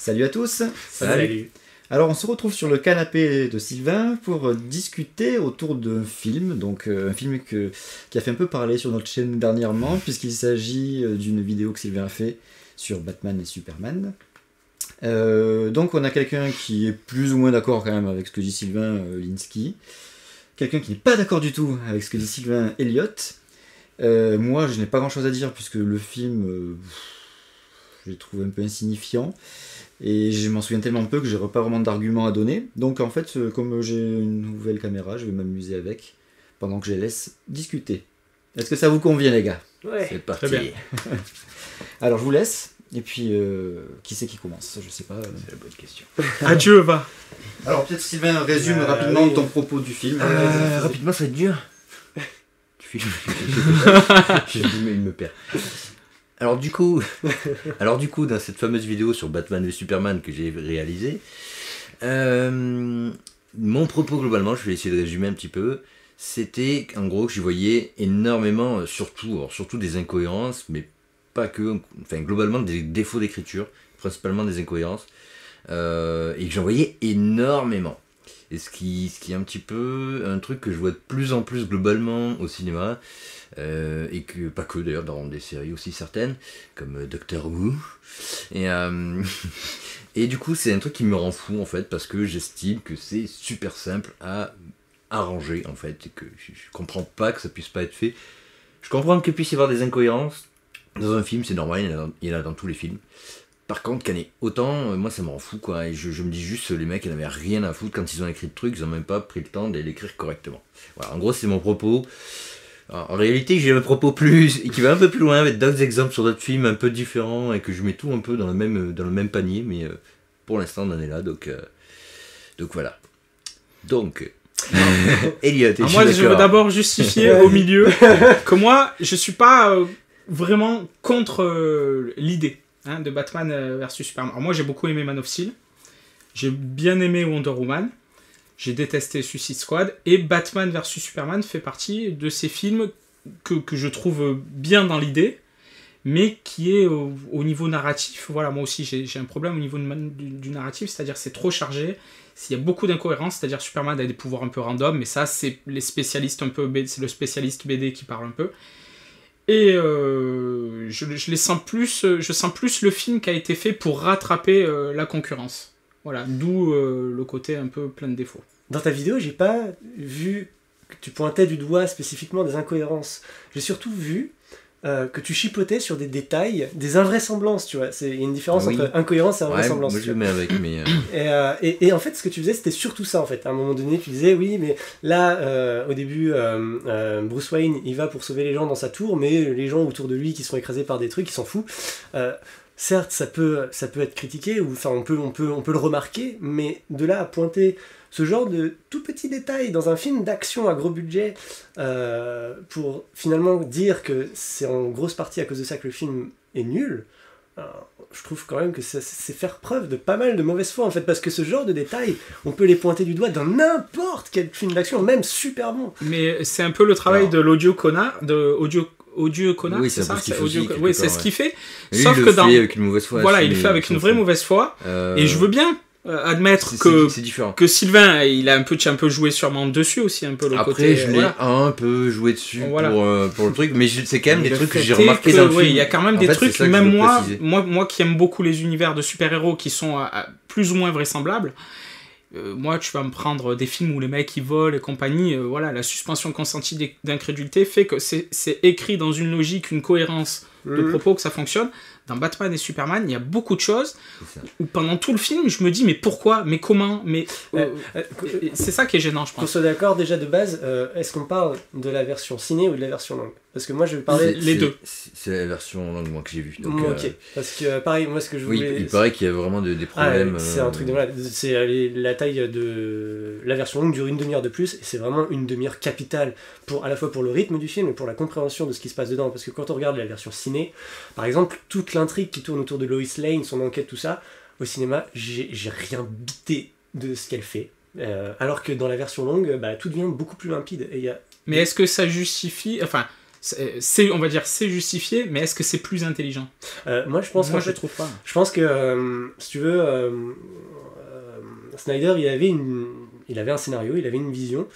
Salut à tous. Salut. Alors on se retrouve sur le canapé de Sylvain pour discuter autour d'un film, donc un film qui a fait un peu parler sur notre chaîne dernièrement, puisqu'il s'agit d'une vidéo que Sylvain a fait sur Batman et Superman. Donc on a quelqu'un qui est plus ou moins d'accord quand même avec ce que dit Sylvain Linsky, quelqu'un qui n'est pas d'accord du tout avec ce que dit Sylvain Elliott. Moi je n'ai pas grand chose à dire puisque le film je l'ai trouvé un peu insignifiant et je m'en souviens tellement peu que j'ai pas vraiment d'arguments à donner. Donc en fait comme j'ai une nouvelle caméra, je vais m'amuser avec pendant que je les laisse discuter. Est-ce que ça vous convient les gars? Ouais, c'est parti. très bien. Alors je vous laisse. Et puis, qui c'est qui commence? Je sais pas. C'est la bonne question. Adieu, va. Alors peut-être Sylvain résume rapidement ton propos du film. Rapidement, ça va être dur. Il me perd. Alors du coup, dans cette fameuse vidéo sur Batman et Superman que j'ai réalisée, mon propos globalement, je vais essayer de résumer un petit peu, c'était en gros que je voyais énormément, surtout des incohérences, mais pas que, enfin globalement des défauts d'écriture, principalement des incohérences, et que j'en voyais énormément. Et ce qui est un petit peu un truc que je vois de plus en plus globalement au cinéma, et que pas que d'ailleurs dans des séries aussi certaines, comme Doctor Who. Et du coup c'est un truc qui me rend fou en fait, parce que j'estime que c'est super simple à arranger en fait, et que je comprends pas que ça puisse pas être fait. Je comprends qu'il puisse y avoir des incohérences. Dans un film, c'est normal, il y en a dans tous les films. Par contre, qu'il y en ait autant, moi ça me rend fou quoi. Et je me dis juste, les mecs, ils n'avaient rien à foutre quand ils ont écrit le truc, ils n'ont même pas pris le temps de l'écrire correctement. Voilà, en gros, c'est mon propos. Alors, en réalité, j'ai un propos qui va un peu plus loin, avec d'autres exemples sur d'autres films un peu différents, et que je mets tout un peu dans le même panier, mais pour l'instant, on en est là, donc voilà. Donc, Elliot, moi, je veux d'abord justifier au milieu que moi, je suis pas vraiment contre l'idée de Batman versus Superman. Alors moi j'ai beaucoup aimé Man of Steel, j'ai bien aimé Wonder Woman, j'ai détesté Suicide Squad, et Batman versus Superman fait partie de ces films que je trouve bien dans l'idée, mais qui est au niveau narratif, voilà, moi aussi j'ai un problème au niveau du narratif, c'est-à-dire c'est trop chargé, il y a beaucoup d'incohérences, c'est-à-dire Superman a des pouvoirs un peu random, mais ça c'est les spécialistes un peu, c'est le spécialiste BD qui parle un peu. Et je sens plus le film qui a été fait pour rattraper la concurrence. Voilà, d'où le côté un peu plein de défauts. Dans ta vidéo, j'ai pas vu que tu pointais du doigt spécifiquement des incohérences. J'ai surtout vu que tu chipotais sur des détails, des invraisemblances, tu vois. Il y a une différence entre incohérence et invraisemblance. Ouais, moi je le mets avec, mais... Et en fait, ce que tu faisais, c'était surtout ça, en fait. À un moment donné, tu disais, oui, mais là, au début, Bruce Wayne, il va pour sauver les gens dans sa tour, mais les gens autour de lui qui sont écrasés par des trucs, il s'en fout. Certes, ça peut être critiqué, ou enfin, on peut le remarquer, mais de là à pointer ce genre de tout petits détails dans un film d'action à gros budget pour finalement dire que c'est en grosse partie à cause de ça que le film est nul, je trouve quand même que c'est faire preuve de pas mal de mauvaise foi en fait, parce que ce genre de détails, on peut les pointer du doigt dans n'importe quel film d'action, même super bon. Mais c'est un peu le travail de l'audio connard, Audio connard, oui, c'est ça, c'est oui, c'est ce qu'il fait. Lui, sauf il que le fait avec une mauvaise foi. Voilà, il le fait avec une vraie mauvaise foi, et je veux bien admettre c'est différent. Que Sylvain, il a un peu joué sûrement dessus aussi, un peu le Après, côté... je l'ai un peu joué dessus pour le truc, mais c'est quand même des trucs que j'ai remarqué dans dans le film. Oui, il y a quand même des trucs, même moi qui aime beaucoup les univers de super-héros qui sont plus ou moins vraisemblables, moi tu vas me prendre des films où les mecs ils volent et compagnie, voilà, la suspension consentie d'incrédulité fait que c'est écrit dans une logique, une cohérence de propos que ça fonctionne. Dans Batman et Superman, il y a beaucoup de choses où pendant tout le film, je me dis mais pourquoi, mais comment, mais c'est ça qui est gênant, je pense. Qu'on soit d'accord déjà de base, est-ce qu'on parle de la version ciné ou de la version longue? Parce que moi je vais parler les deux. C'est la version longue moi que j'ai vue. Donc, ok. Parce que pareil, moi ce que je voulais... Oui, il paraît qu'il y a vraiment des problèmes. C'est un truc de malade. C'est la taille de la version longue dure une demi-heure de plus, et c'est vraiment une demi-heure capitale à la fois pour le rythme du film et pour la compréhension de ce qui se passe dedans. Parce que quand on regarde la version ciné, par exemple, toute l'intrigue qui tourne autour de Lois Lane, son enquête, tout ça, au cinéma, j'ai rien bité de ce qu'elle fait. Alors que dans la version longue, tout devient beaucoup plus limpide. Mais est-ce que ça justifie... Enfin, on va dire, c'est justifié, mais est-ce que c'est plus intelligent? Moi, je pense Moi, qu'en je fait, trouve pas. je pense que, si tu veux, Snyder, il avait un scénario, il avait une vision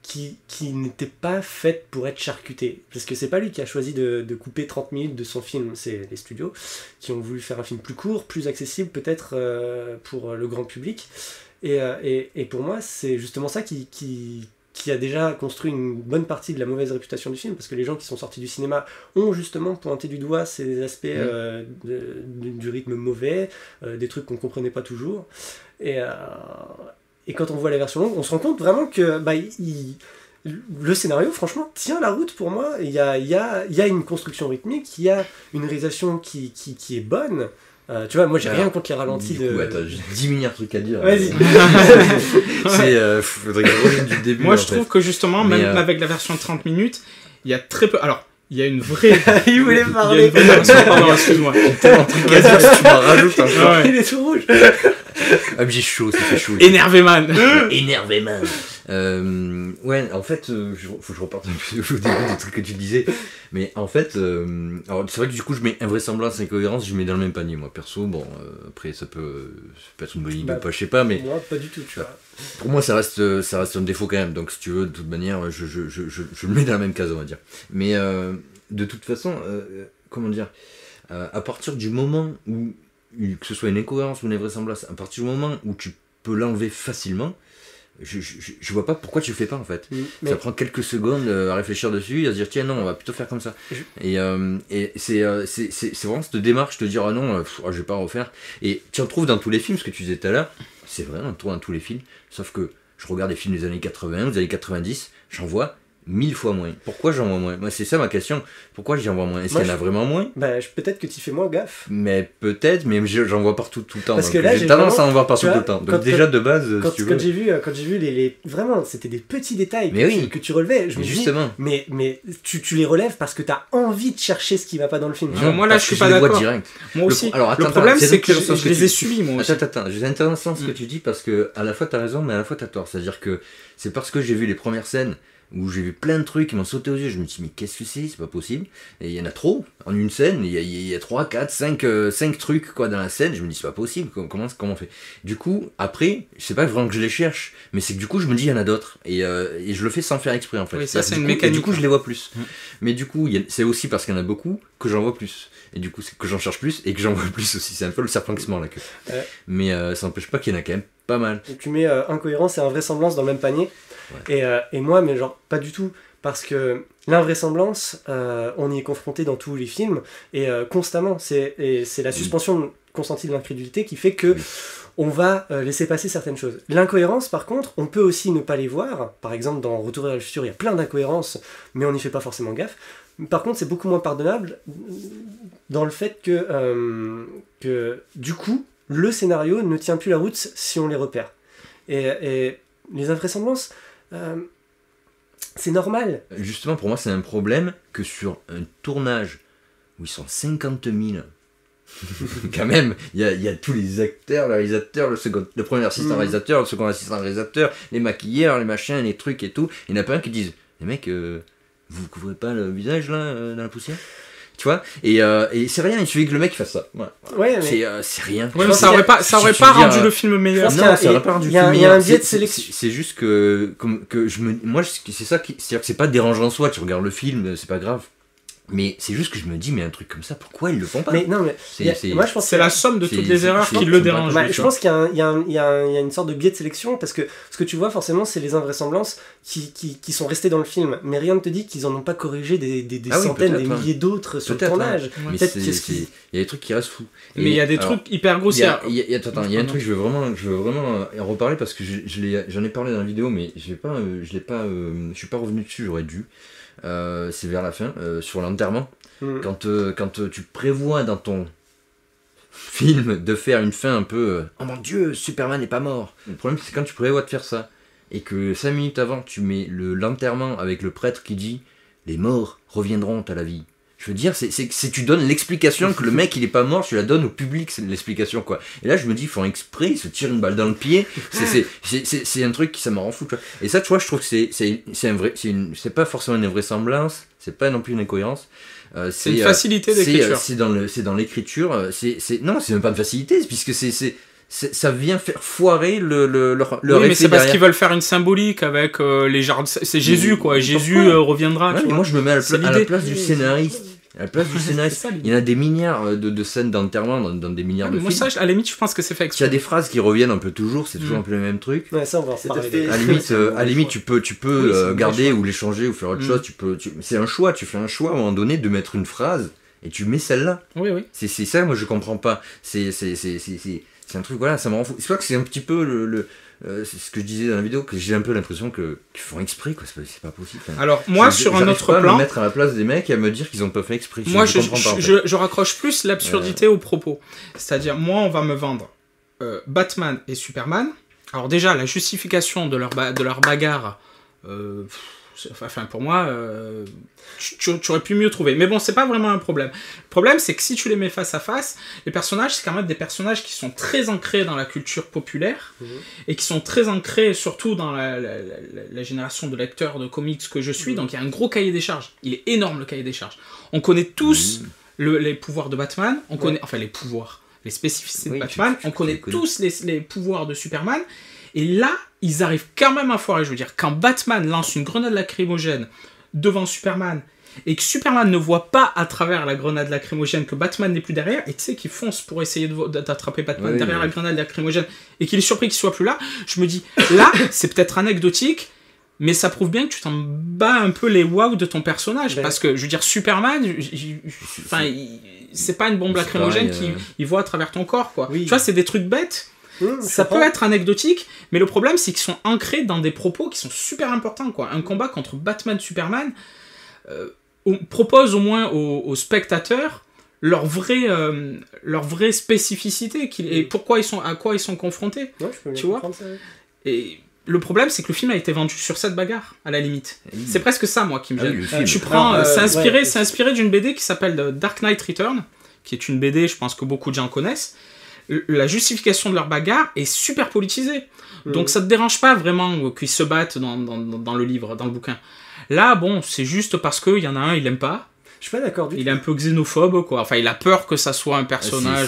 qui n'était pas faite pour être charcutée. Parce que c'est pas lui qui a choisi de couper 30 minutes de son film, c'est les studios qui ont voulu faire un film plus court, plus accessible peut-être pour le grand public. Et pour moi, c'est justement ça qui a déjà construit une bonne partie de la mauvaise réputation du film, parce que les gens qui sont sortis du cinéma ont justement pointé du doigt ces aspects du rythme mauvais, des trucs qu'on comprenait pas toujours. Et quand on voit la version longue, on se rend compte vraiment que le scénario, franchement, tient la route pour moi. Il y a une construction rythmique, il y a une réalisation qui est bonne. Tu vois, moi j'ai rien contre les ralentis du coup, attends, j'ai 10 milliards de trucs à dire. Vas-y. Faudrait que je revienne du début. Moi, je trouve que justement, même avec la version de 30 minutes, il y a très peu. Alors, il y a une vraie. Il voulait parler. Il y a une vraie version. Pardon, excuse-moi. tellement de trucs à dire si tu m'en rajoutes encore. Ouais. Il est tout rouge. Ah, mais j'ai chaud, ça fait chaud. Énervé, man. Énervé, man. Ouais, en fait, faut que je reparte un peu au début des trucs que tu disais. Mais en fait, alors c'est vrai que du coup, je mets invraisemblance et incohérence, je mets dans le même panier, moi, perso. Bon, après, ça peut être une bonne idée ou pas, je sais pas, mais. Moi, pas du tout, tu vois. Pour moi, ça reste un défaut quand même. Donc, si tu veux, de toute manière, je le mets dans la même case, on va dire. Mais de toute façon, comment dire, à partir du moment où, que ce soit une incohérence ou une invraisemblance, à partir du moment où tu peux l'enlever facilement, je vois pas pourquoi tu le fais pas en fait. Ça prend quelques secondes à réfléchir dessus et à se dire tiens non, on va plutôt faire comme ça. Et c'est vraiment cette démarche de dire ah non, je vais pas refaire. Et tu en trouves dans tous les films, ce que tu disais tout à l'heure, c'est vrai, on trouve dans tous les films, sauf que je regarde des films des années 80, des années 90, j'en vois 1000 fois moins. Pourquoi j'en vois moins? Moi, c'est ça ma question. Pourquoi j'en vois moins? Est-ce qu'il y en a vraiment moins? Peut-être que tu fais moins gaffe. Mais peut-être, mais j'en vois partout tout le temps. Parce donc que là, j'ai tendance à en voir partout tout le temps. Donc déjà de base, quand, si tu veux. quand j'ai vu les vraiment, c'était des petits détails que tu relevais. Je me dis, justement. mais tu les relèves parce que tu as envie de chercher ce qui va pas dans le film. Non, moi là, je suis pas d'accord. Moi aussi. Le problème, c'est que je les ai suivis, moi aussi. Attends, c'est intéressant ce que tu dis parce que à la fois t'as raison, mais à la fois t'as tort. C'est-à-dire que c'est parce que j'ai vu les premières scènes où j'ai vu plein de trucs qui m'ont sauté aux yeux, je me dis mais qu'est-ce que c'est pas possible, et il y en a trop, en une scène, il y a 3, 4, 5 trucs quoi dans la scène, je me dis c'est pas possible, comment on fait. Du coup, après, c'est pas vraiment que je les cherche, mais c'est que du coup je me dis il y en a d'autres, et je le fais sans faire exprès en fait. Oui, ça c'est une mécanique. Et du coup je les vois plus. Mais du coup, c'est aussi parce qu'il y en a beaucoup que j'en vois plus. Et du coup, c'est que j'en cherche plus et que j'en vois plus aussi. C'est un peu le serpent qui se mord la queue. Mais ça n'empêche pas qu'il y en a quand même pas mal. Et tu mets incohérence et invraisemblance dans le même panier. Ouais. Et moi, mais genre, pas du tout. Parce que l'invraisemblance, on y est confronté dans tous les films et constamment. C'est la suspension consentie de l'incrédulité qui fait que on va laisser passer certaines choses. L'incohérence, par contre, on peut aussi ne pas les voir. Par exemple, dans Retour vers le futur, il y a plein d'incohérences, mais on n'y fait pas forcément gaffe. Par contre, c'est beaucoup moins pardonnable dans le fait que du coup, le scénario ne tient plus la route si on les repère. Et les invraisemblances, c'est normal. Justement, pour moi, c'est un problème que sur un tournage où ils sont 50 000, quand même, il y a tous les acteurs, le réalisateur, le premier assistant réalisateur, le second assistant réalisateur, les maquilleurs, les machins, les trucs et tout. Il n'y en a pas un qui disent les mecs, vous couvrez pas le visage là dans la poussière, tu vois, et c'est rien, il suffit que le mec fasse ça. Ouais, mais c'est rien. Ouais, mais ça aurait pas rendu le film meilleur. Non, ça aurait pas rendu le film meilleur. Il y a un biais de sélection. C'est juste que moi c'est ça qui, c'est-à-dire que c'est pas dérangeant en soi, tu regardes le film, c'est pas grave. Mais c'est juste que je me dis, mais un truc comme ça, pourquoi ils le font pas? Mais non, mais moi je pense c'est la somme de toutes les erreurs qui le dérangent. Je pense qu'il y a une sorte de biais de sélection parce que ce que tu vois forcément, c'est les invraisemblances qui sont restées dans le film. Mais rien ne te dit qu'ils en ont pas corrigé des centaines, des milliers d'autres sur le tournage. Mais il y a des trucs qui restent fous. Mais il y a des trucs hyper grossiers. Il y a un truc, je veux vraiment en reparler parce que j'en ai parlé dans la vidéo, mais je suis pas revenu dessus, j'aurais dû. C'est vers la fin, sur l'enterrement. Quand tu prévois dans ton film de faire une fin un peu oh mon dieu, Superman n'est pas mort. Le problème c'est quand tu prévois de faire ça et que 5 minutes avant tu mets l'enterrement avec le prêtre qui dit les morts reviendront à la vie. Je veux dire, tu donnes l'explication que le mec il est pas mort, tu la donnes au public, c'est l'explication quoi. Et là je me dis, ils font exprès, ils se tirent une balle dans le pied, c'est un truc qui ça me rend fou. Tu vois. Et ça, tu vois, je trouve que c'est pas forcément une invraisemblance, c'est pas non plus une incohérence. C'est une facilité d'écriture. C'est dans l'écriture, non, c'est même pas une facilité, puisque ça vient faire foirer le oui, mais c'est parce qu'ils veulent faire une symbolique avec les jardins. C'est Jésus, quoi. Jésus reviendra. Ouais, moi, je me mets à la place du scénariste. À la place du scénariste, il y en a des milliards de scènes d'enterrement dans des milliards de films. Moi, ça, à la limite, je pense que c'est fait exprès. Il y a des phrases qui reviennent un peu toujours, c'est toujours un peu le même truc. Ouais, ça, on va en reparler. À la limite, tu peux garder ou l'échanger ou faire autre chose. C'est un choix. Tu fais un choix à un moment donné de mettre une phrase et tu mets celle-là. Oui. C'est ça, moi, je comprends pas. C'est un truc, voilà, ça me rend fou. C'est pas que c'est un petit peu c'est ce que je disais dans la vidéo, que j'ai un peu l'impression qu'ils font exprès, quoi. C'est pas possible. Alors, moi, sur un autre plan. Je vais me mettre à la place des mecs et à me dire qu'ils ont pas fait exprès. Moi, je raccroche plus l'absurdité au propos. C'est-à-dire, moi, on va me vendre Batman et Superman. Alors, déjà, la justification de leur bagarre. Enfin, pour moi, tu aurais pu mieux trouver. Mais bon, c'est pas vraiment un problème. Le problème, c'est que si tu les mets face à face, les personnages, c'est quand même des personnages qui sont très ancrés dans la culture populaire et qui sont très ancrés surtout dans la génération de lecteurs de comics que je suis. Donc, il y a un gros cahier des charges. Il est énorme, le cahier des charges. On connaît tous les pouvoirs de Batman. On connaît, enfin, les pouvoirs, les spécificités de Batman. On connaît tous les pouvoirs de Superman. Et là, ils arrivent quand même à foirer. Je veux dire, quand Batman lance une grenade lacrymogène devant Superman, et que Superman ne voit pas à travers la grenade lacrymogène que Batman n'est plus derrière, et tu sais qu'il fonce pour essayer d'attraper Batman derrière la grenade lacrymogène, et qu'il est surpris qu'il soit plus là, je me dis, là, c'est peut-être anecdotique, mais ça prouve bien que tu t'en bats un peu les wow de ton personnage, parce que, je veux dire, Superman, c'est pas une bombe lacrymogène qui voit à travers ton corps, quoi. Tu vois, c'est des trucs bêtes. Ça peut être anecdotique, mais le problème c'est qu'ils sont ancrés dans des propos qui sont super importants, quoi. Un combat contre Batman-Superman propose au moins aux spectateurs leur vraie spécificité et à quoi ils sont confrontés. Ouais, tu vois ça, ouais. Et le problème c'est que le film a été vendu sur cette bagarre, à la limite. C'est presque ça, moi, qui me gêne. C'est inspiré d'une BD qui s'appelle Dark Knight Return, qui est une BD, je pense que beaucoup de gens connaissent. La justification de leur bagarre est super politisée. Donc ça te dérange pas vraiment qu'ils se battent dans le livre, dans le bouquin. Là, bon, c'est juste parce qu'il y en a un, il aime pas. Je suis pas d'accord du tout. Il est un peu xénophobe, quoi. Enfin, il a peur que ça soit un personnage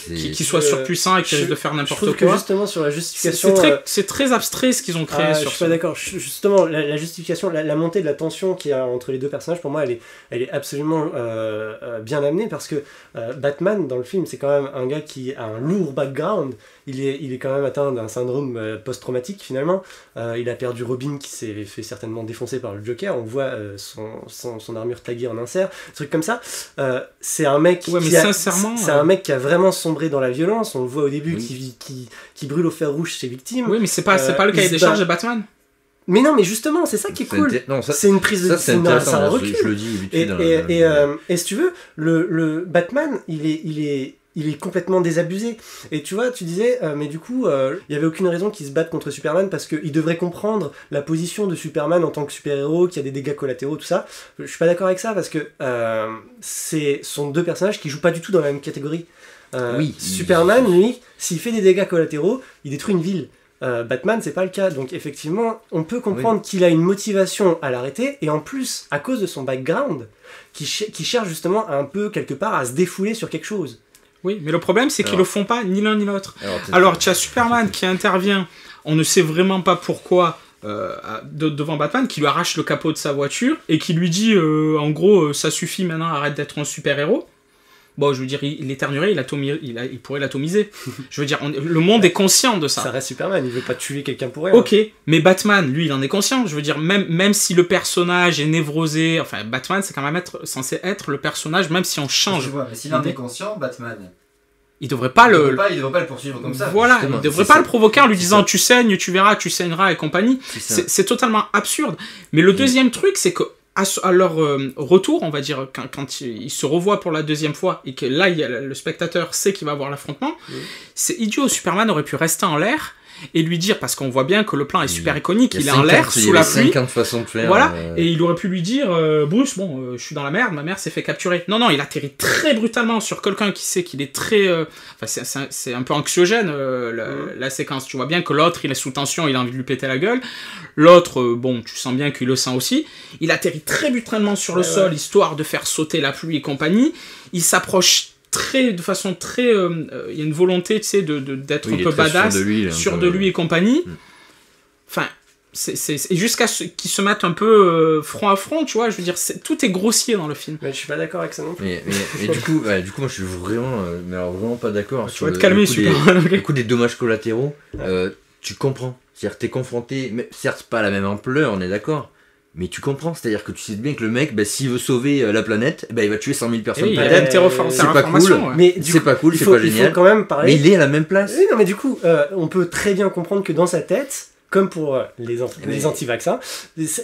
qui soit surpuissant et qui risque de faire n'importe quoi. Je trouve que justement sur la justification... C'est très abstrait ce qu'ils ont créé sur ça. Je suis pas d'accord. Justement, la justification, la montée de la tension qu'il y a entre les deux personnages, pour moi, elle est absolument bien amenée, parce que Batman, dans le film, c'est quand même un gars qui a un lourd background. Il est quand même atteint d'un syndrome post-traumatique, finalement. Il a perdu Robin, qui s'est fait certainement défoncer par le Joker. On voit son armure taguée en insert, truc comme ça. C'est un mec un mec qui a vraiment sombré dans la violence. On le voit au début, qui brûle au fer rouge ses victimes. Oui, mais c'est pas le cahier des charges de Batman. Mais non, mais justement, c'est ça qui est cool. C'est une prise de... c'est un recul. Je le dis et si tu veux, le Batman, il est complètement désabusé. Et tu vois, tu disais, mais du coup, il n'y avait aucune raison qu'il se batte contre Superman, parce qu'il devrait comprendre la position de Superman en tant que super-héros, qu'il y a des dégâts collatéraux, tout ça. Je suis pas d'accord avec ça, parce que sont deux personnages qui jouent pas du tout dans la même catégorie. Superman, lui, s'il fait des dégâts collatéraux, il détruit une ville. Batman, c'est pas le cas. Donc effectivement, on peut comprendre qu'il a une motivation à l'arrêter, et en plus, à cause de son background, qui cherche justement un peu, quelque part, à se défouler sur quelque chose. Oui, mais le problème, c'est qu'ils le font pas ni l'un ni l'autre. Alors tu as Superman qui intervient, on ne sait vraiment pas pourquoi, devant Batman, qui lui arrache le capot de sa voiture et qui lui dit, en gros, ça suffit maintenant, arrête d'être un super-héros. Bon, je veux dire, il éternuerait, il pourrait l'atomiser. Je veux dire, le monde est conscient de ça. Ça reste Superman, il veut pas tuer quelqu'un pour rien. Ok, mais Batman, lui, il en est conscient. Je veux dire, même si le personnage est névrosé, enfin, Batman, c'est quand même censé être le personnage, même si on change. Je vois, mais s'il en est conscient, Batman... Il devrait pas le poursuivre comme ça. Voilà, il devrait pas le provoquer en lui disant tu saignes, tu verras, tu saigneras et compagnie. C'est totalement absurde. Mais le deuxième truc, c'est que à leur retour, on va dire, quand ils se revoient pour la deuxième fois, et que là, le spectateur sait qu'il va avoir l'affrontement, c'est idiot. Superman aurait pu rester en l'air et lui dire, parce qu'on voit bien que le plan est super iconique, il est en 50, l'air, sous la pluie. 50 façons de faire. Voilà, et il aurait pu lui dire, Bruce, bon, je suis dans la merde, ma mère s'est fait capturer. Non, il atterrit très brutalement sur quelqu'un qui sait qu'il est très... Enfin, c'est un peu anxiogène, la séquence. Tu vois bien que l'autre, il est sous tension, il a envie de lui péter la gueule. L'autre, bon, tu sens bien qu'il le sent aussi. Il atterrit très brutalement sur le sol, histoire de faire sauter la pluie et compagnie. Il s'approche de façon très... il y a une volonté, tu sais, d'être un peu badass, sûr de lui et compagnie. Enfin... Et jusqu'à ce qu'ils se mettent un peu front à front, tu vois, je veux dire, tout est grossier dans le film. Mais je suis pas d'accord avec ça non plus. Mais du coup, moi je suis vraiment, mais alors vraiment pas d'accord. Tu vas te calmer, le coup des dommages collatéraux, tu comprends. C'est-à-dire que t'es confronté, mais certes pas à la même ampleur, on est d'accord, mais tu comprends. C'est-à-dire que tu sais bien que le mec, s'il veut sauver la planète, il va tuer 100 000 personnes. Il y a même c'est pas cool, mais c'est pas cool, c'est pas génial. Il faut quand même parler. Mais il est à la même place. Oui, non, mais du coup, on peut très bien comprendre que dans sa tête, comme pour les anti-vaccins,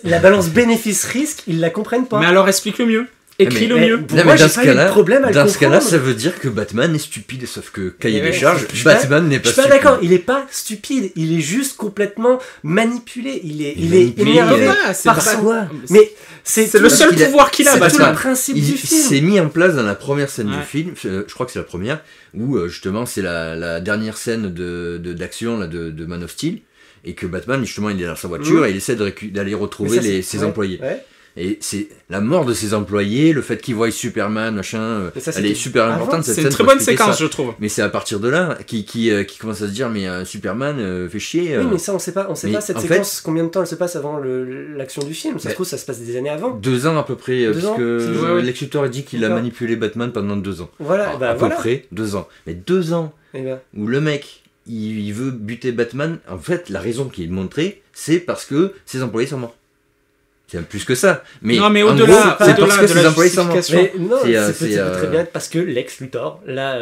la balance bénéfice-risque, ils la comprennent pas. Mais alors explique-le mieux. Écris-le mieux. Moi, j'ai pas eu de problème à le comprendre. Dans ce cas-là, ça veut dire que Batman est stupide, sauf que cahier des charges, Batman n'est pas stupide. Je suis pas d'accord, il est pas stupide, il est juste complètement manipulé. Il est énervé par son... Mais c'est le seul pouvoir qu'il a, Batman. C'est tout le principe du film. Il s'est mis en place dans la première scène du film, je crois que c'est la première, où justement c'est la dernière scène d'action de Man of Steel. Et que Batman, justement, il est dans sa voiture et il essaie d'aller retrouver ses employés. Ouais. Et c'est la mort de ses employés, le fait qu'il voie Superman, machin, elle est super importante. C'est une très bonne séquence, je trouve. Mais c'est à partir de là qui commence à se dire, mais Superman fait chier. Oui, mais ça, on sait pas cette séquence, combien de temps elle se passe avant l'action du film. Ça se trouve, ça se passe des années avant. 2 ans à peu près, parce que Lex Luthor dit qu'il a manipulé Batman pendant 2 ans. Voilà, à peu près 2 ans. Mais 2 ans où le mec... il veut buter Batman, en fait, la raison qu'il montrait, c'est parce que ses employés sont morts. C'est plus que ça. Mais non, mais au-delà, c'est parce que ses employés sont morts. Mais non, c'est peut très bien parce que Lex Luthor, là...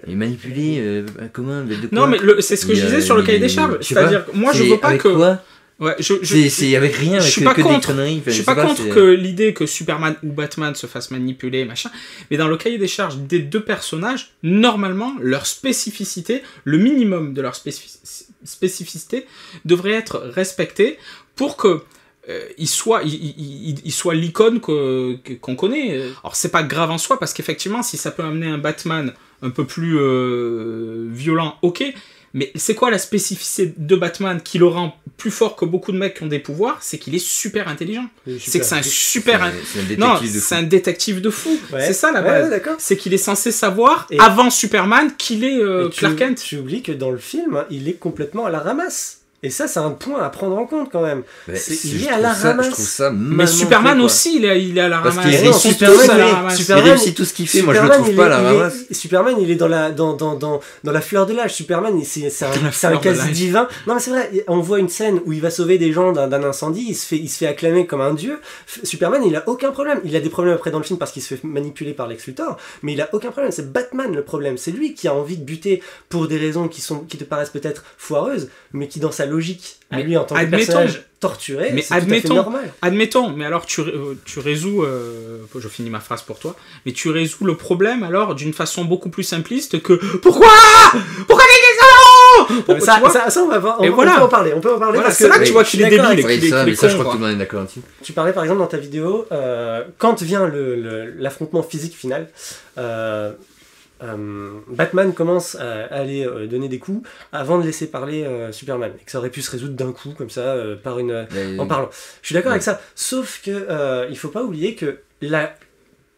Il est manipulé, comment non, mais c'est ce que je disais sur le cahier des charges. C'est-à-dire, moi, je veux pas que... Quoi ouais, c'est avec rien, avec que des conneries. Je suis pas contre que l'idée que Superman ou Batman se fasse manipuler, machin, mais dans le cahier des charges des deux personnages, normalement, leur spécificité, le minimum de leur spécificité, devrait être respecté pour que il soit l'icône qu'on connaît. Alors c'est pas grave en soi, parce qu'effectivement, si ça peut amener un Batman un peu plus violent, ok. Mais c'est quoi la spécificité de Batman qui le rend plus fort que beaucoup de mecs qui ont des pouvoirs? C'est qu'il est super intelligent. C'est que c'est un super... c'est un détective de fou. Ouais. C'est ça la base. Ouais, c'est qu'il est censé savoir, avant Superman, qu'il est Clark Kent. Tu oublies que dans le film, il est complètement à la ramasse. Et ça, c'est un point à prendre en compte quand même. Il est à la ramasse. Je trouve ça mais Superman aussi, il est à la ramasse. Parce qu'il réussit tout ce qu'il fait. Moi, je le trouve pas à la ramasse. Superman, il est dans la fleur de l'âge. Superman, c'est un quasi divin. Non, mais c'est vrai. On voit une scène où il va sauver des gens d'un incendie. Il se fait acclamer comme un dieu. Superman, il a aucun problème. Il a des problèmes après dans le film parce qu'il se fait manipuler par Lex Luthor. Mais il a aucun problème. C'est Batman le problème. C'est lui qui a envie de buter pour des raisons qui te paraissent peut-être foireuses, mais qui dans sa logique à lui en tant que personnage torturé, mais c'est tout à fait normal. Admettons, mais alors tu résous, je finis ma phrase pour toi, mais tu résous le problème alors d'une façon beaucoup plus simpliste que pourquoi ça on peut en parler, voilà, parce c'est que là que tu vois qu'il est débile. Ça, je crois que tout le monde est d'accord là-dessus. Tu parlais par exemple dans ta vidéo, quand vient l'affrontement physique final, Batman commence à aller donner des coups avant de laisser parler Superman, et que ça aurait pu se résoudre d'un coup comme ça en parlant. Je suis d'accord avec ça, sauf que il faut pas oublier que la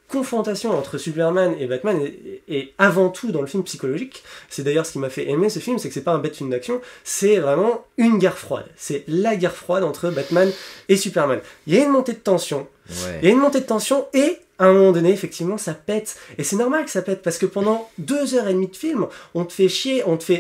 confrontation entre Superman et Batman est avant tout dans le film psychologique. C'est d'ailleurs ce qui m'a fait aimer ce film, c'est que c'est pas un bête film d'action, c'est vraiment une guerre froide. C'est la guerre froide entre Batman et Superman. Il y a une montée de tension. Il y a une montée de tension et à un moment donné, effectivement, ça pète. Et c'est normal que ça pète, parce que pendant 2h30 de film, on te fait chier, on te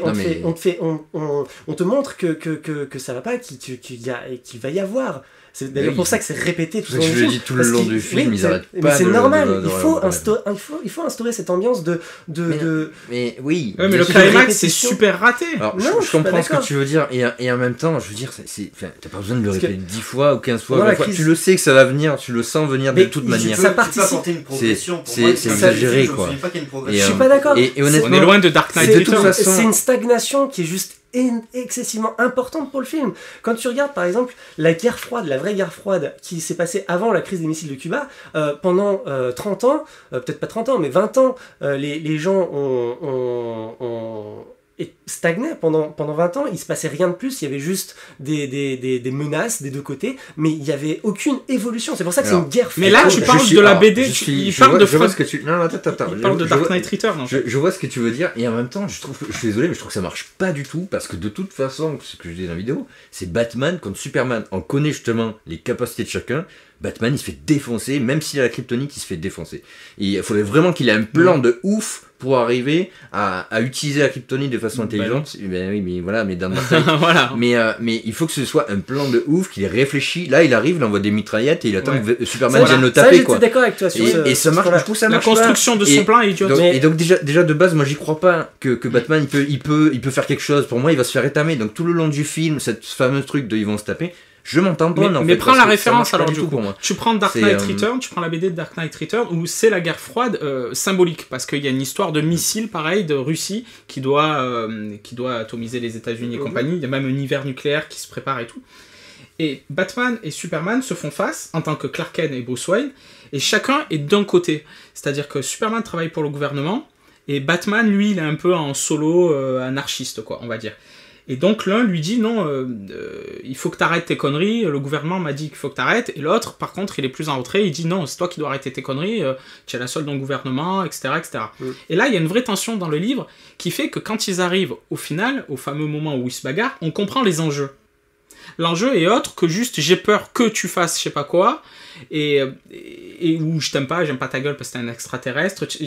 montre que ça va pas, qu'il va y avoir. C'est d'ailleurs pour ça que c'est répété tout le long du film. Je le dis tout le long du film, ils arrêtent pas. Mais c'est normal, il faut instaurer cette ambiance de... Mais oui. Ouais, mais le climax, c'est super raté. Alors, je comprends ce que tu veux dire, et en même temps, je veux dire, t'as pas besoin de le répéter 10 fois ou 15 fois, 20 fois. Tu le sais que ça va venir, tu le sens venir de toute manière. Ça participe. C'est exagéré, quoi. Je suis pas d'accord. Et honnêtement, on est loin de Dark Knight. C'est une stagnation qui est juste excessivement importante pour le film. Quand tu regardes par exemple la guerre froide, la vraie guerre froide qui s'est passée avant la crise des missiles de Cuba, pendant 30 ans, peut-être pas 30 ans, mais 20 ans, les gens ont stagné pendant 20 ans, il se passait rien de plus, il y avait juste des menaces des deux côtés, mais il n'y avait aucune évolution. C'est pour ça que c'est une guerre froide. Mais là, tu parles de la BD, il parle de je vois ce que tu... Non, attends. Il parle de Dark Knight Returns. Je vois ce que tu veux dire, et en même temps, je suis désolé, mais je trouve que ça marche pas du tout, parce que de toute façon, ce que je dis dans la vidéo, c'est Batman contre Superman. On connaît justement les capacités de chacun. Batman, il se fait défoncer, même s'il a la kryptonite, il se fait défoncer. Et il faudrait vraiment qu'il ait un plan de ouf pour arriver à utiliser la kryptonite de façon intelligente. Ben oui, mais voilà, mais dans Dark Knight. Voilà. Mais il faut que ce soit un plan de ouf, qu'il ait réfléchi. Là, il arrive, il envoie des mitraillettes et il attend que Superman vienne le taper, quoi. J'étais d'accord avec toi sur et ça marche, je trouve ça marche. La construction de son plan est idiote. Et donc déjà de base, moi j'y crois pas que Batman il peut faire quelque chose. Pour moi, il va se faire étamer. Donc tout le long du film, cette fameuse truc de ils vont se taper. Je m'entends pas, mais prends la référence alors du coup. Pour moi. Tu prends Dark Knight Returns, tu prends la BD de Dark Knight Returns où c'est la guerre froide symbolique parce qu'il y a une histoire de missiles pareil de Russie qui doit atomiser les États-Unis et compagnie. Il y a même un hiver nucléaire qui se prépare et tout. Et Batman et Superman se font face en tant que Clark Kent et Bruce Wayne et chacun est d'un côté. C'est-à-dire que Superman travaille pour le gouvernement et Batman lui il est un peu en solo anarchiste quoi on va dire. Et donc l'un lui dit non, il faut que t'arrêtes tes conneries, le gouvernement m'a dit qu'il faut que t'arrêtes, et l'autre par contre il est plus en retrait, il dit non, c'est toi qui dois arrêter tes conneries, tu es la seule dans le gouvernement, etc. etc. Et là il y a une vraie tension dans le livre qui fait que quand ils arrivent au final, au fameux moment où ils se bagarrent, on comprend les enjeux. L'enjeu est autre que juste j'ai peur que tu fasses je sais pas quoi, et où je t'aime pas, j'aime pas ta gueule parce que t'es un extraterrestre, tu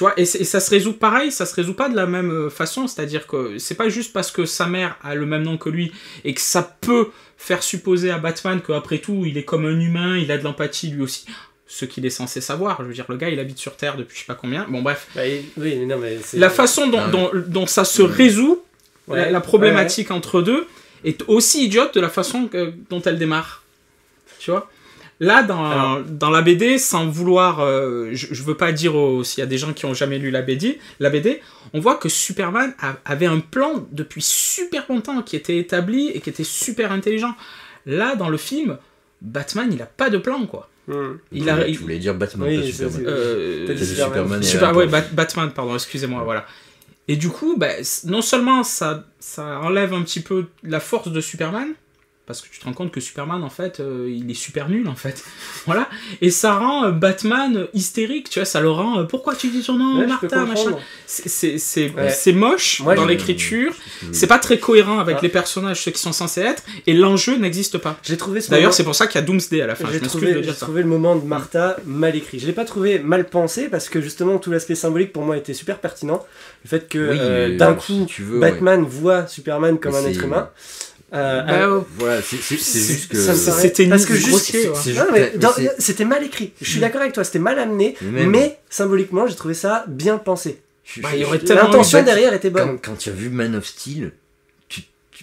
vois, et ça se résout pareil, ça se résout pas de la même façon, c'est-à-dire que c'est pas juste parce que sa mère a le même nom que lui et que ça peut faire supposer à Batman qu'après tout il est comme un humain, il a de l'empathie lui aussi, ce qu'il est censé savoir, je veux dire le gars il habite sur Terre depuis je sais pas combien, bon bref, la façon dont ça se résout, la problématique entre deux est aussi idiote de la façon dont elle démarre, tu vois. Là, dans la BD, sans vouloir... je veux pas dire s'il y a des gens qui ont jamais lu la BD, on voit que Superman avait un plan depuis super longtemps qui était établi et qui était super intelligent. Là, dans le film, Batman, il a pas de plan, quoi. Tu voulais dire Batman, pas Superman. Batman, pardon, excusez-moi, voilà. Et du coup, non seulement ça enlève un petit peu la force de Superman, parce que tu te rends compte que Superman, en fait, il est super nul, en fait. Voilà. Et ça rend Batman hystérique, tu vois, ça le rend... pourquoi tu dis ton nom, Martha, machin. C'est moche dans l'écriture, c'est pas très cohérent avec les personnages, ceux qui sont censés être, et l'enjeu n'existe pas. D'ailleurs, c'est pour ça qu'il y a Doomsday à la fin, je m'excuse de dire ça. J'ai trouvé le moment de Martha mal écrit. Je l'ai pas trouvé mal pensé, parce que justement, tout l'aspect symbolique, pour moi, était super pertinent. Le fait que, d'un coup, Batman voit Superman comme un être humain. Voilà, c'est juste que c'était une grossier. C'était mal écrit. Je suis d'accord avec toi, c'était mal amené, mais symboliquement, j'ai trouvé ça bien pensé. L'intention derrière était bonne. Quand tu as vu Man of Steel,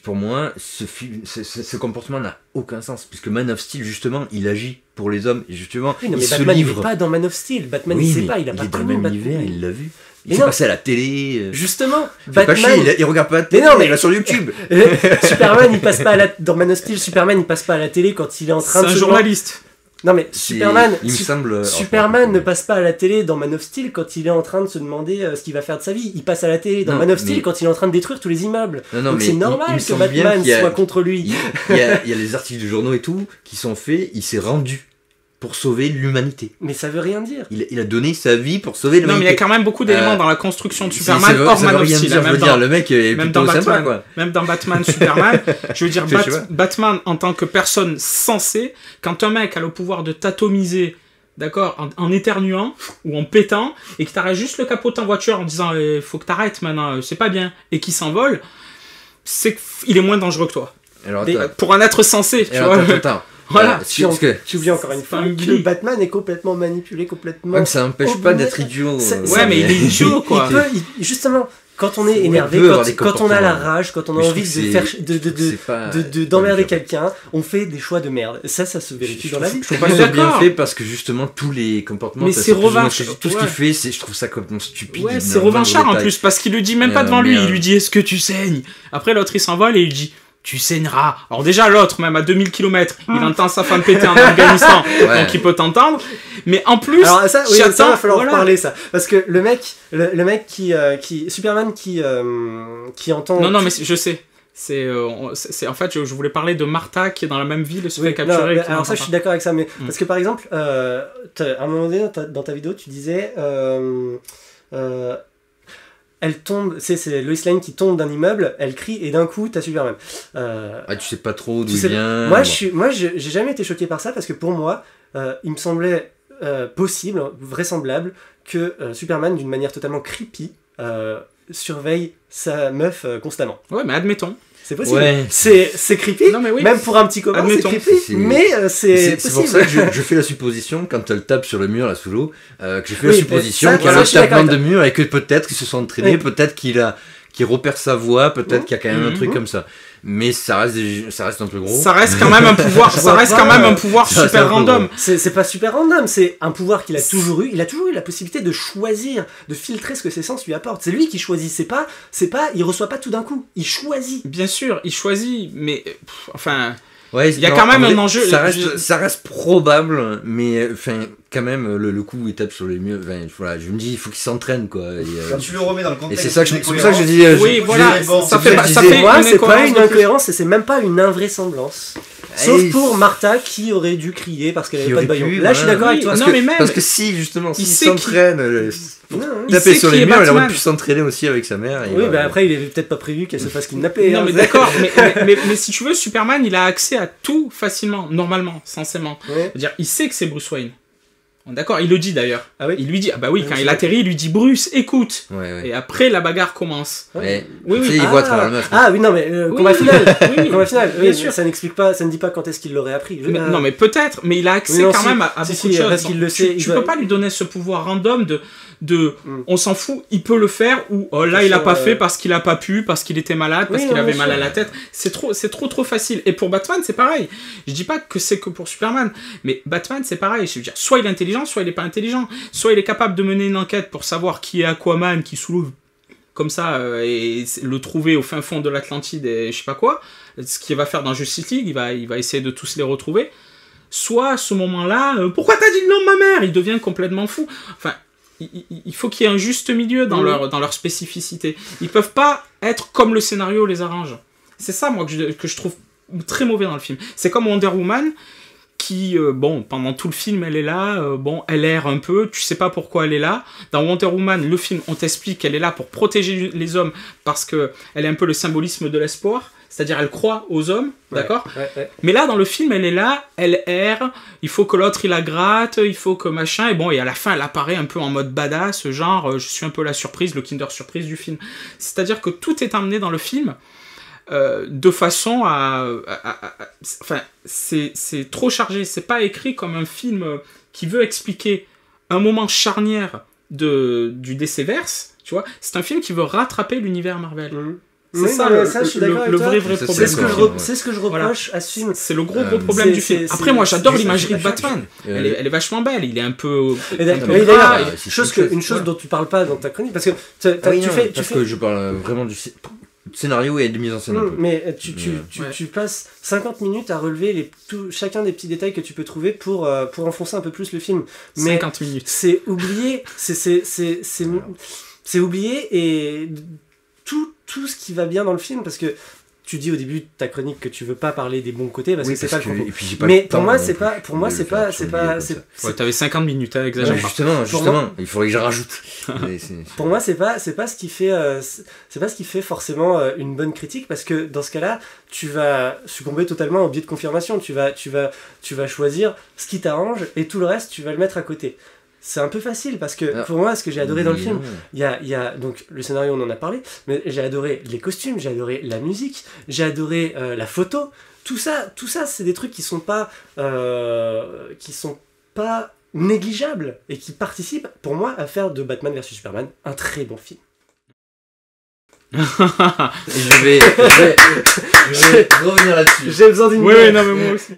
pour moi, ce comportement n'a aucun sens, puisque Man of Steel, justement, il agit pour les hommes, et justement, mais Batman n'est pas dans Man of Steel. Batman, il sait pas, il a pas connu Batman. Il l'a vu. Il s'est passé à la télé. Justement, Batman. Il regarde pas la télé, il va sur YouTube. Superman, il passe pas à dans Man of Steel, Superman, il passe pas à la télé quand il est en train de. C'est un journaliste. Non mais Superman ne passe pas à la télé dans Man of Steel quand il est en train de se demander ce qu'il va faire de sa vie. Il passe à la télé dans Man of Steel quand il est en train de détruire tous les immeubles. Donc c'est normal que Batman soit contre lui. Il y a les articles de journaux et tout qui sont faits, il s'est rendu pour sauver l'humanité. Mais ça veut rien dire. Il a donné sa vie pour sauver l'humanité. Non, mais il y a quand même beaucoup d'éléments dans la construction de Superman hors Man of Steel. Le mec est plutôt sympa, quoi. Même dans Batman, Superman, je veux dire, Batman en tant que personne sensée, quand un mec a le pouvoir de t'atomiser, d'accord, en éternuant ou en pétant, et que t'arrêtes juste le capot de ta voiture en disant faut que t'arrêtes maintenant, c'est pas bien, et qu'il s'envole, c'est qu'il est moins dangereux que toi. Alors, pour un être sensé, tu vois. Voilà, tu oublies encore une fois que Batman est complètement manipulé, complètement... Ouais, mais ça n'empêche pas d'être idiot. Mais il est idiot, quoi. Justement, quand on est Ouais, énervé, on peut avoir des quand on a la comportements. rage, quand on a Mais je envie trouve de que faire, c'est pas- d'emmerder pas quelqu'un, on fait des choix de merde. Ça se vérifie dans la vie. Je trouve pas que Mais ce soit bien d'accord. fait parce que justement tous les comportements, Mais ça, c'est plus ou moins revanche- tout ce ouais. qu'il fait, c'est, je trouve ça complètement stupide. Ouais, dans c'est le moindre revanchard en détail. plus, parce qu'il le dit même pas devant lui, mais, il lui dit est-ce que tu saignes? Après l'autre il s'envole et il dit tu saigneras. Alors déjà l'autre, même à 2000 km, il entend sa femme péter en Afghanistan, Ouais. donc il peut t'entendre. Mais en plus, Alors ça, oui, ça j'attends- va falloir voilà. reparler ça, parce que le mec qui Superman qui entend. Non, mais je sais. C'est en fait, je voulais parler de Martha qui est dans la même ville et se Oui, fait non, capturer. mais et qui alors n'entend ça, je suis pas. d'accord avec ça, mais parce que par exemple, à un moment donné dans ta vidéo, tu disais, elle tombe, c'est Lois Lane qui tombe d'un immeuble, elle crie et d'un coup, t'as Superman. Ah, tu sais pas trop d'où Tu il sais- vient. Moi, bon. j'ai jamais été choqué par ça parce que pour moi, il me semblait possible, vraisemblable, que Superman, d'une manière totalement creepy, surveille sa meuf constamment. Ouais, mais admettons. C'est possible. Ouais. C'est creepy. Non, mais oui. Même pour un petit copain, c'est Admettons. creepy. C'est- Mais c'est C'est pour possible. ça que je fais la supposition, quand elle tape sur le mur là sous l'eau, que je fais Oui, la supposition ça, qu'il y a ça, un je suis d'accord tapement de avec mur et que peut-être qu'ils se sont entraînés, Oui. peut-être qu'il repère sa voix, peut-être qu'il y a quand même un truc Mhm. comme ça. Mais ça reste un peu gros. Ça reste quand même un pouvoir, Je ça vois reste pas, quand même un pouvoir ça reste super un peu random. C'est pas super random, c'est un pouvoir qu'il a toujours eu. Il a toujours eu la possibilité de choisir, de filtrer ce que ses sens lui apportent. C'est lui qui choisit. C'est pas, il reçoit pas tout d'un coup. Il choisit. Bien sûr, il choisit, mais enfin, Ouais, Il y a non, quand même en vrai, un enjeu. Ça reste probable, mais enfin, quand même, le coup où il tape sur les murs, voilà, je me dis, il faut qu'il s'entraîne, quoi. Quand tu le remets dans le Et contexte. c'est ça que d'une c'est pour ça que je dis. Oui, voilà, bon, ça c'est fait, pour pas- ça ça que je fait disais, Moi, une c'est pas incohérence une de plus. incohérence et c'est même pas une invraisemblance. Sauf Et pour Martha qui aurait dû crier parce qu'elle qui avait pas de aurait baillon. pu, Là, je suis voilà. d'accord avec Oui, toi. non, que- mais même- parce que si, justement, il s'il sait s'entraîne, Non, Il taper sait sur qui les est murs, il aurait Batman. pu s'entraîner aussi avec sa mère. et Oui, voilà. bah après, il avait peut-être pas prévu qu'elle se fasse kidnapper. Non hein. mais d'accord, mais si tu veux, Superman, il a accès à tout facilement, normalement, censément. Ouais. C'est-à-dire, il sait que c'est Bruce Wayne. D'accord, il le dit d'ailleurs. Ah oui. Il lui dit, ah bah oui, Ah, quand je il sais. atterrit, il lui dit Bruce, écoute. Ouais, ouais. Et après, la bagarre commence. Ouais. Oui, Tu sais, oui. il voit à travers le masque. Ah oui, non, mais Oui, combat final. oui, Combat final. bien Oui, sûr. ça n'explique pas, ça ne dit pas quand est-ce qu'il l'aurait appris. Non mais peut-être, mais il a accès Oui, non, quand si. même à Si, beaucoup si, de choses. parce qu'il le Tu- sait, il Tu doit- peux pas lui donner ce pouvoir random de Mm. on s'en fout, il peut le faire ou oh, là C'est il a sûr, pas fait parce qu'il a pas pu, parce qu'il était malade, parce Oui, qu'il non, avait bien mal à sûr. la tête. C'est trop facile. Et pour Batman c'est pareil. Je dis pas que c'est que pour Superman, mais Batman c'est pareil. Je veux dire, soit il est intelligent, soit il est pas intelligent. Soit il est capable de mener une enquête pour savoir qui est Aquaman, qui soulève comme ça et le trouver au fin fond de l'Atlantide et je sais pas quoi. Ce qu'il va faire dans Justice League, il va essayer de tous les retrouver. Soit à ce moment-là, pourquoi t'as dit le nom de ma mère? Il devient complètement fou. Enfin, il faut qu'il y ait un juste milieu dans leur spécificité. Ils peuvent pas être comme le scénario les arrange. C'est ça, moi, que je trouve très mauvais dans le film. C'est comme Wonder Woman, qui, bon, pendant tout le film, elle est là, bon, elle erre un peu, tu sais pas pourquoi elle est là. Dans Wonder Woman, le film, on t'explique qu'elle est là pour protéger les hommes, parce que elle est un peu le symbolisme de l'espoir. C'est-à-dire, elle croit aux hommes, d'accord? Ouais. Mais là, dans le film, elle est là, elle erre, il faut que l'autre, il la gratte, il faut que machin, et bon, et à la fin, elle apparaît un peu en mode badass, genre, je suis un peu la surprise, le Kinder Surprise du film. C'est-à-dire que tout est amené dans le film de façon enfin, c'est trop chargé, c'est pas écrit comme un film qui veut expliquer un moment charnière du DC-verse, tu vois, c'est un film qui veut rattraper l'univers Marvel. C'est Oui, ça, non, mais ça, je suis d'accord avec le toi. vrai Ça, problème. C'est ce que Ouais. c'est ce que je reproche à ce film. C'est le gros problème du film. Après, moi, j'adore l'imagerie de Batman. Elle est vachement belle. Il est un peu. Et un peu d'ailleurs, gras, ouais, et- c'est une chose dont tu parles pas dans ta chronique, parce que Ah oui, tu non, fais, parce que je parle vraiment du scénario et de mise en scène un peu. mais Ouais. tu passes 50 minutes à relever chacun des petits détails que tu peux trouver pour enfoncer un peu plus le film. Mais 50 minutes. c'est oublié, c'est oublié et tout ce qui va bien dans le film, parce que tu dis au début de ta chronique que tu veux pas parler des bons côtés parce Oui, que c'est pas le parce que- propos. et puis j'ai pas Mais le pour temps moi non c'est plus pas pour moi de c'est le faire pas sur c'est le billet pas comme c'est ça. Ouais, t'avais 50 minutes, hein, exagère pas. Justement, il faudrait que je rajoute. pour moi c'est pas ce qui fait c'est pas ce qui fait forcément une bonne critique, parce que dans ce cas-là tu vas succomber totalement au biais de confirmation. Tu vas choisir ce qui t'arrange et tout le reste tu vas le mettre à côté. C'est un peu facile, parce que pour moi, ce que j'ai adoré dans le film, il y a donc le scénario, on en a parlé, mais j'ai adoré les costumes, j'ai adoré la musique, j'ai adoré la photo. Tout ça, c'est des trucs qui sont pas négligeables et qui participent, pour moi, à faire de Batman vs Superman un très bon film. Et je vais revenir là-dessus. J'ai besoin d'une Oui, non, mais moi aussi.